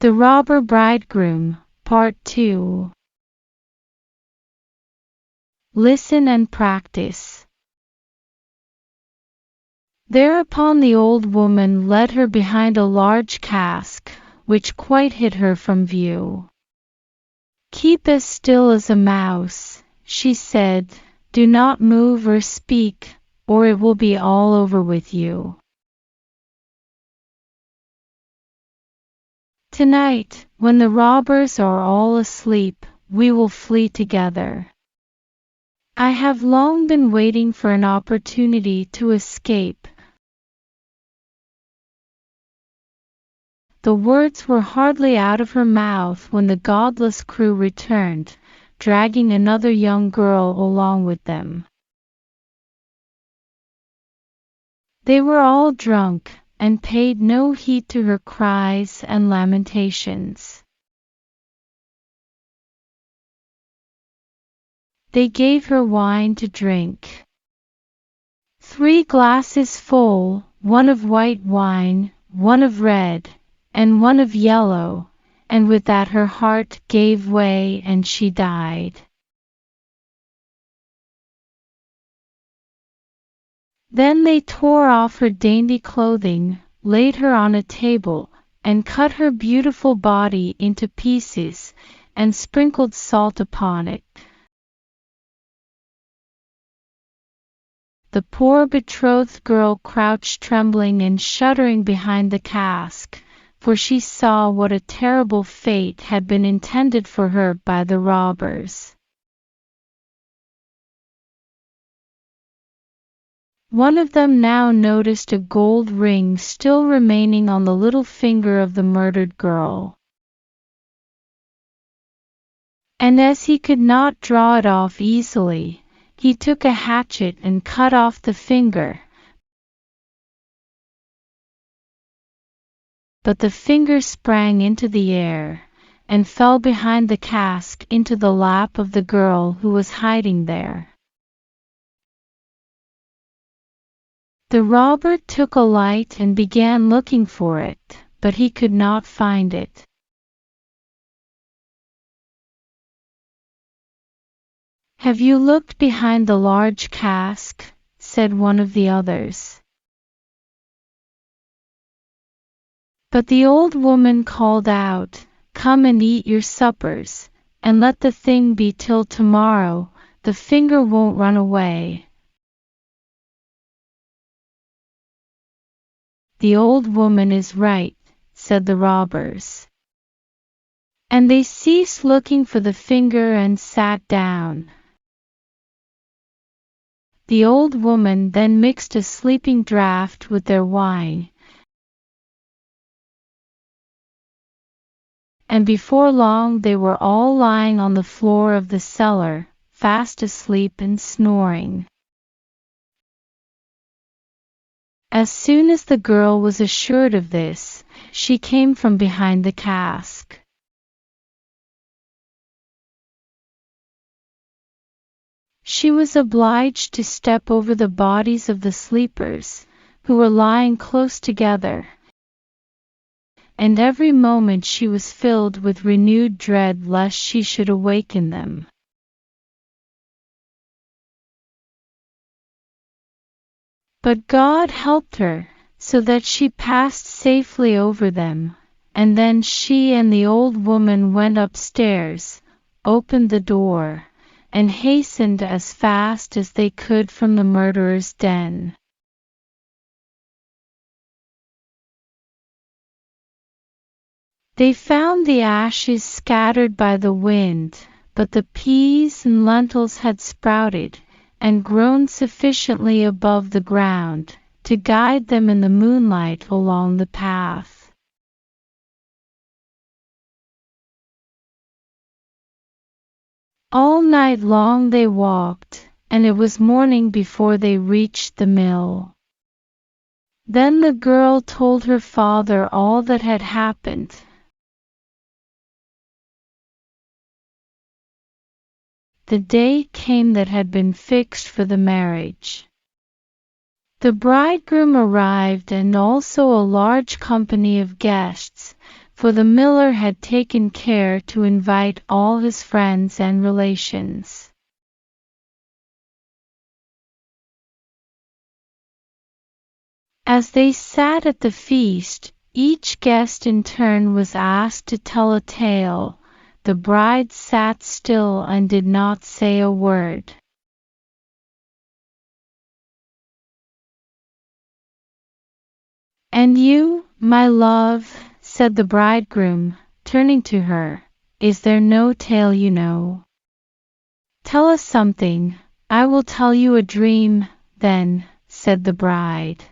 The Robber Bridegroom, Part 2. Listen and practice. Thereupon the old woman led her behind a large cask, which quite hid her from view. "Keep as still as a mouse," she said, "do not move or speak, or it will be all over with you. Tonight, when the robbers are all asleep, we will flee together. I have long been waiting for an opportunity to escape." The words were hardly out of her mouth when the godless crew returned, dragging another young girl along with them. They were all drunk, and paid no heed to her cries and lamentations. They gave her wine to drink. 3 glasses full, one of white wine, one of red, and one of yellow, and with that her heart gave way and she died. Then they tore off her dainty clothing, laid her on a table, and cut her beautiful body into pieces, and sprinkled salt upon it. The poor betrothed girl crouched trembling and shuddering behind the cask, for she saw what a terrible fate had been intended for her by the robbers. One of them now noticed a gold ring still remaining on the little finger of the murdered girl. And as he could not draw it off easily, he took a hatchet and cut off the finger. But the finger sprang into the air, and fell behind the cask into the lap of the girl who was hiding there. The robber took a light and began looking for it, but he could not find it. "Have you looked behind the large cask?" said one of the others. But the old woman called out, "Come and eat your suppers, and let the thing be till tomorrow, the finger won't run away." "The old woman is right," said the robbers. And they ceased looking for the finger and sat down. The old woman then mixed a sleeping draught with their wine, and before long they were all lying on the floor of the cellar, fast asleep and snoring. As soon as the girl was assured of this, she came from behind the cask. She was obliged to step over the bodies of the sleepers, who were lying close together, and every moment she was filled with renewed dread lest she should awaken them. But God helped her, so that she passed safely over them, and then she and the old woman went upstairs, opened the door, and hastened as fast as they could from the murderer's den. They found the ashes scattered by the wind, but the peas and lentils had sprouted, and grown sufficiently above the ground to guide them in the moonlight along the path. All night long they walked, and it was morning before they reached the mill. Then the girl told her father all that had happened. The day came that had been fixed for the marriage. The bridegroom arrived, and also a large company of guests, for the miller had taken care to invite all his friends and relations. As they sat at the feast, each guest in turn was asked to tell a tale. The bride sat still and did not say a word. "And you, my love," said the bridegroom, turning to her, "is there no tale you know? Tell us something." "I will tell you a dream, then," said the bride.